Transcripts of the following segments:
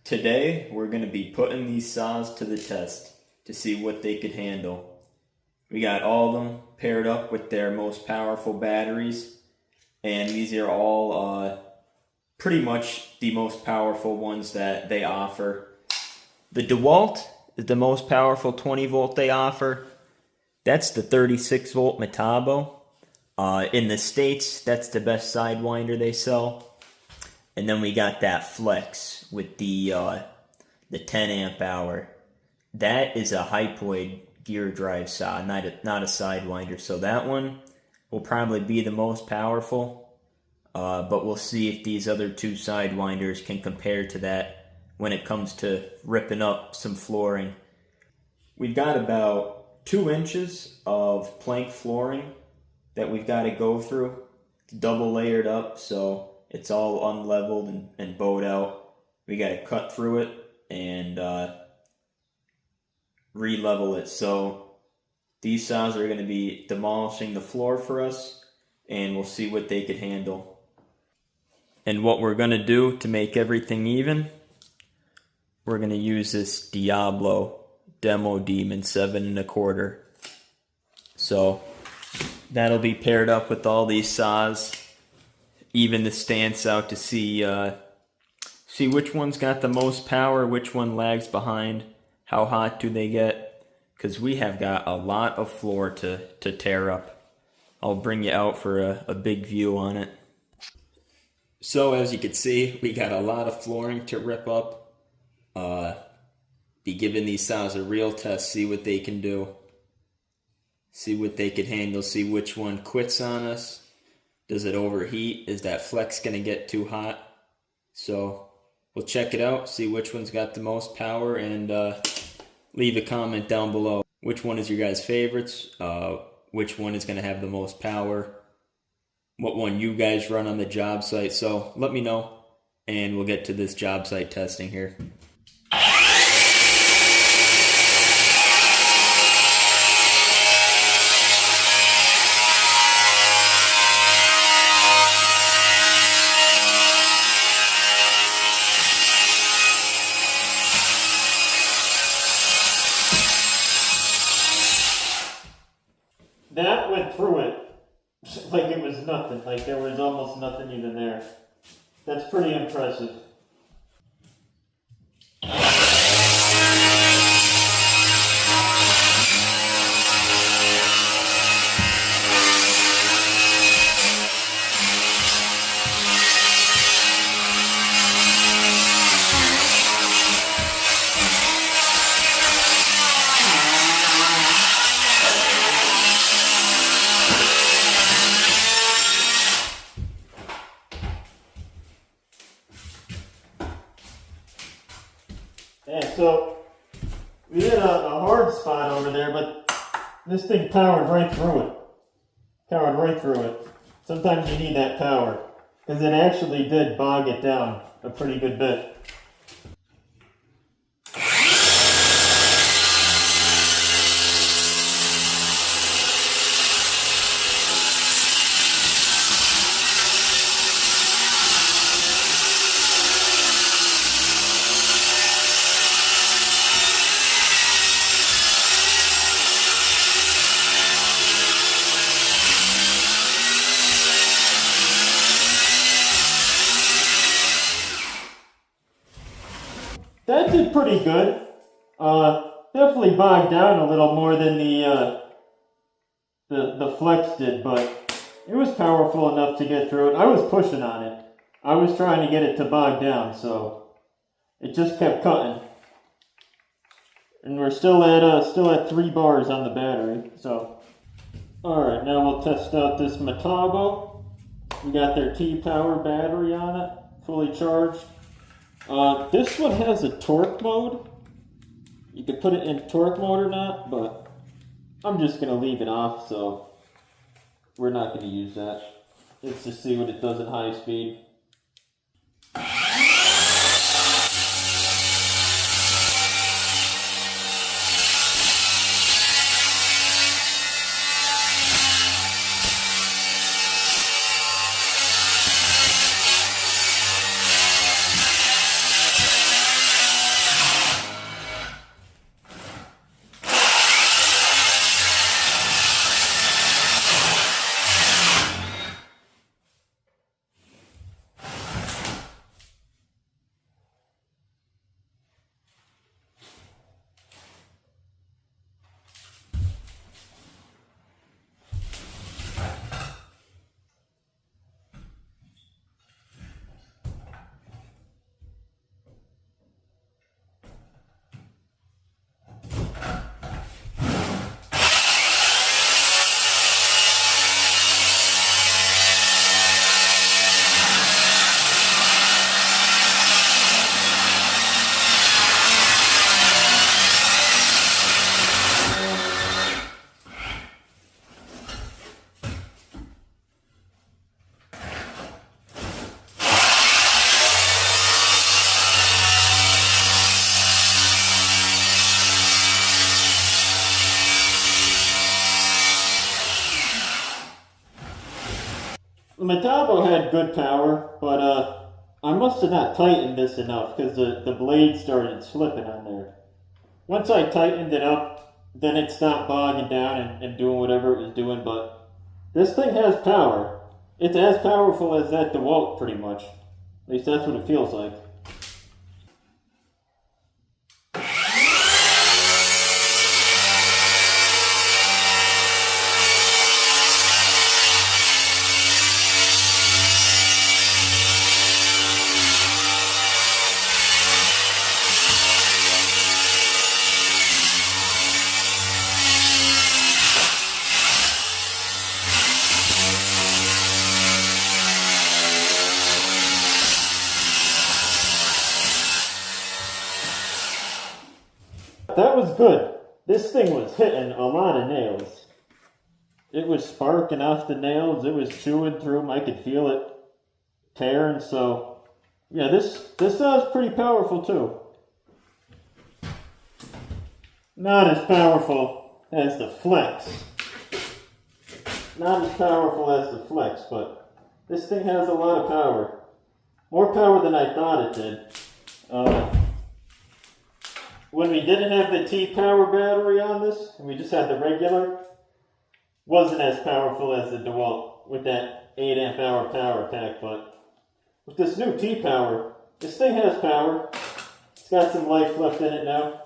Today we're going to be putting these saws to the test to see what they could handle. We got all of them paired up with their most powerful batteries, and these are all pretty much the most powerful ones that they offer. The Dewalt is the most powerful 20 volt they offer. That's the 36 volt metabo. In the States, that's the best Sidewinder they sell. And then we got that Flex with the 10 amp hour. That is a hypoid gear drive saw, not a Sidewinder. So that one will probably be the most powerful. But we'll see if these other two Sidewinders can compare to that when it comes to ripping up some flooring. We've got about 2 inches of plank flooring that we've got to go through. It's double layered up, so it's all unleveled and bowed out. We got to cut through it and re-level it. So these saws are going to be demolishing the floor for us, and we'll see what they could handle. And what we're going to do to make everything even, we're going to use this Diablo Demo Demon 7 1/4. So that'll be paired up with all these saws. Even the stance out to see which one's got the most power, which one lags behind, how hot do they get, because we have got a lot of floor to tear up. I'll bring you out for a big view on it. So as you can see, we got a lot of flooring to rip up. Be giving these saws a real test, see what they can do. See what they could handle, see which one quits on us. Does it overheat? Is that Flex going to get too hot? So we'll check it out, see which one's got the most power, and leave a comment down below. Which one is your guys' favorites? Which one is going to have the most power? What one you guys run on the job site? So let me know, and we'll get to this job site testing here. That went through it like it was nothing, like there was almost nothing even there. That's pretty impressive. Yeah, so we hit a hard spot over there, but this thing powered right through it. Powered right through it. Sometimes you need that power, because it actually did bog it down a pretty good bit. That did pretty good. Definitely bogged down a little more than the Flex did, but it was powerful enough to get through it. I was pushing on it. I was trying to get it to bog down, so it just kept cutting. And we're still at 3 bars on the battery. So, all right, now we'll test out this metabo. We got their T-Power battery on it, fully charged. This one has a torque mode. You could put it in torque mode or not, but I'm just going to leave it off, so we're not going to use that. Let's just see what it does at high speed. metabo had good power, but I must have not tightened this enough because the blade started slipping on there. Once I tightened it up, then it stopped bogging down and doing whatever it was doing, but this thing has power. It's as powerful as that Dewalt, pretty much. At least that's what it feels like. That was good. This thing was hitting a lot of nails. It was sparking off the nails. It was chewing through them. I could feel it tearing. So, yeah, this saw's pretty powerful too. Not as powerful as the Flex. Not as powerful as the Flex, but this thing has a lot of power. More power than I thought it did. When we didn't have the T-Power battery on this, and we just had the regular, wasn't as powerful as the Dewalt with that 8 amp hour power pack, but with this new T-Power, this thing has power. It's got some life left in it now.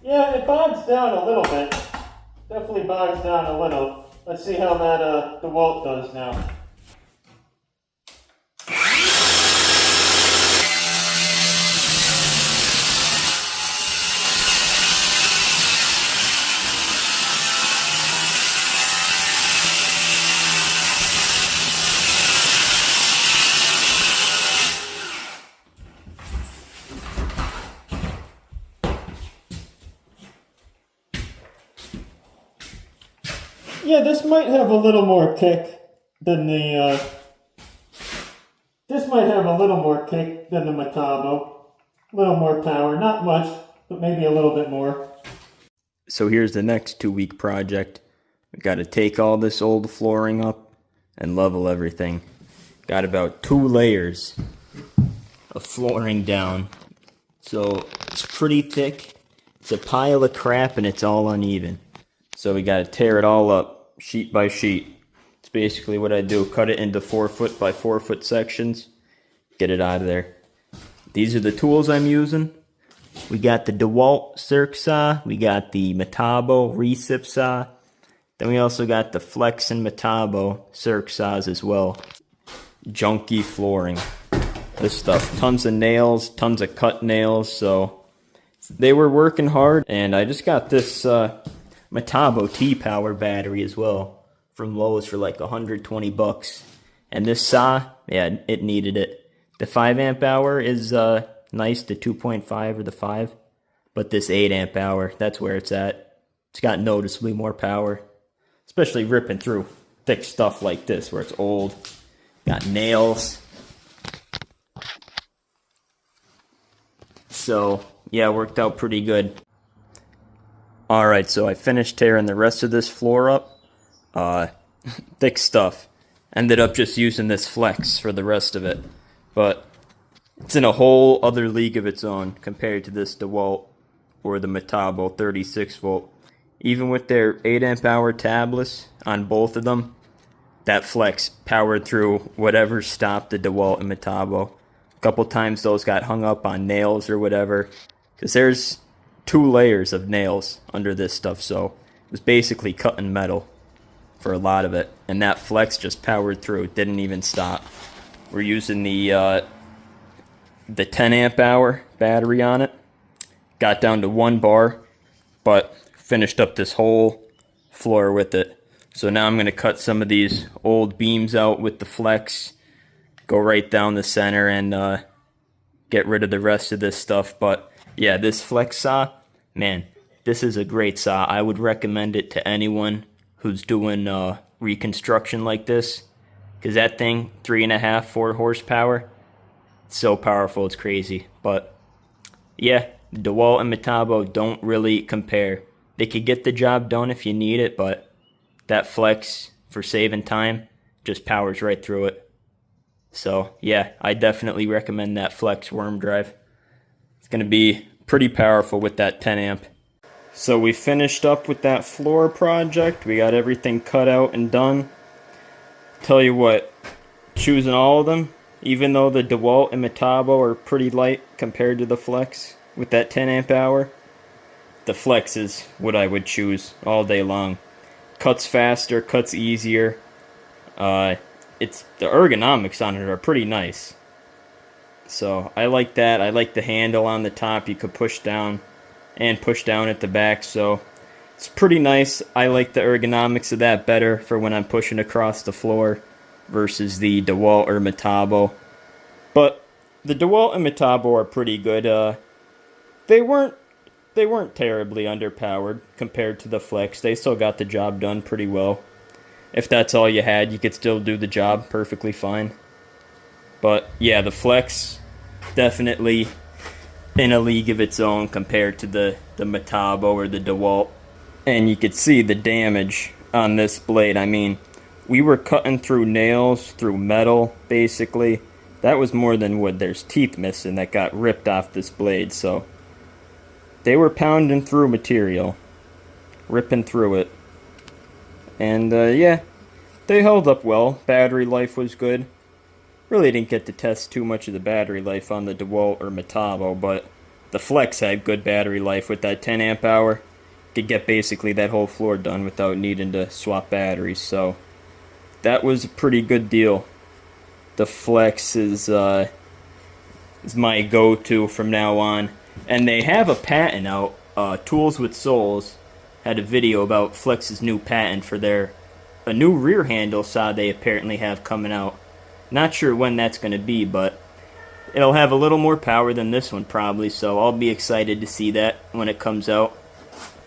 Yeah, it bogs down a little bit. Definitely bogs down a little. Let's see how that Dewalt does now. Yeah, this might have a little more kick than the, this might have a little more kick than the metabo. A little more power, not much, but maybe a little bit more. So here's the next 2-week project. We got to take all this old flooring up and level everything. Got about 2 layers of flooring down. So it's pretty thick. It's a pile of crap and it's all uneven. So we got to tear it all up. Sheet by sheet. It's basically what I do. Cut it into 4 foot by 4 foot sections. Get it out of there. These are the tools I'm using. We got the Dewalt Circ saw. We got the metabo recip saw. Then we also got the Flex and metabo Circ saws as well. Junky flooring. This stuff. Tons of nails. Tons of cut nails. So they were working hard. And I just got this metabo T-Power battery as well from Lowe's for like 120 bucks. And this saw, yeah, it needed it. The 5 amp hour is nice, the 2.5 or the 5, but this 8 amp hour, that's where it's at. It's got noticeably more power, especially ripping through thick stuff like this where it's old. Got nails. So yeah, worked out pretty good. Alright, so I finished tearing the rest of this floor up. Thick stuff. Ended up just using this Flex for the rest of it. But it's in a whole other league of its own compared to this Dewalt or the metabo 36 volt. Even with their 8 amp hour tablets on both of them, that Flex powered through whatever stopped the Dewalt and metabo. A couple times those got hung up on nails or whatever. Because there's 2 layers of nails under this stuff, so it was basically cutting metal for a lot of it. And that Flex just powered through, didn't even stop. We're using the 10 amp hour battery on it. Got down to 1 bar, but finished up this whole floor with it. So now I'm going to cut some of these old beams out with the flex, go right down the center, and get rid of the rest of this stuff. But yeah, this flex saw, man, this is a great saw. I would recommend it to anyone who's doing reconstruction like this, because that thing, 3.5, 4 horsepower, it's so powerful, it's crazy. But yeah, Dewalt and Metabo don't really compare. They could get the job done if you need it, but that flex for saving time just powers right through it. So yeah, I definitely recommend that flex worm drive. It's going to be pretty powerful with that 10 amp. So we finished up with that floor project. We got everything cut out and done. Tell you what, choosing all of them, even though the Dewalt and Metabo are pretty light compared to the flex with that 10 amp hour, the flex is what I would choose all day long. Cuts faster, cuts easier. It's the ergonomics on it are pretty nice. So I like that. I like the handle on the top. You could push down and push down at the back, so it's pretty nice. I like the ergonomics of that better for when I'm pushing across the floor versus the Dewalt or Metabo. But the Dewalt and Metabo are pretty good. They weren't terribly underpowered compared to the flex. They still got the job done pretty well. If that's all you had, you could still do the job perfectly fine. But yeah, the flex definitely in a league of its own compared to the Metabo or the Dewalt. And you could see the damage on this blade. I mean, we were cutting through nails, through metal, basically. That was more than wood. There's teeth missing that got ripped off this blade, so they were pounding through material, ripping through it. And yeah, they held up well. Battery life was good. Really didn't get to test too much of the battery life on the Dewalt or Metabo, but the flex had good battery life with that 10 amp hour. Could get basically that whole floor done without needing to swap batteries, so that was a pretty good deal. The flex is my go-to from now on. And they have a patent out. Tools with Souls had a video about Flex's new patent for a new rear handle saw they apparently have coming out. Not sure when that's going to be, but it'll have a little more power than this one probably, so I'll be excited to see that when it comes out.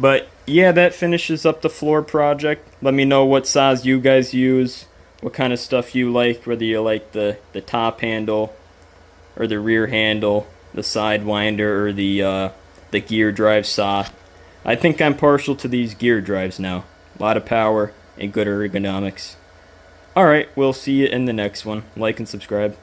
But yeah, that finishes up the floor project. Let me know what saws you guys use, what kind of stuff you like, whether you like the top handle or the rear handle, the Sidewinder or the gear drive saw. I think I'm partial to these gear drives now. A lot of power and good ergonomics. Alright, we'll see you in the next one. Like and subscribe.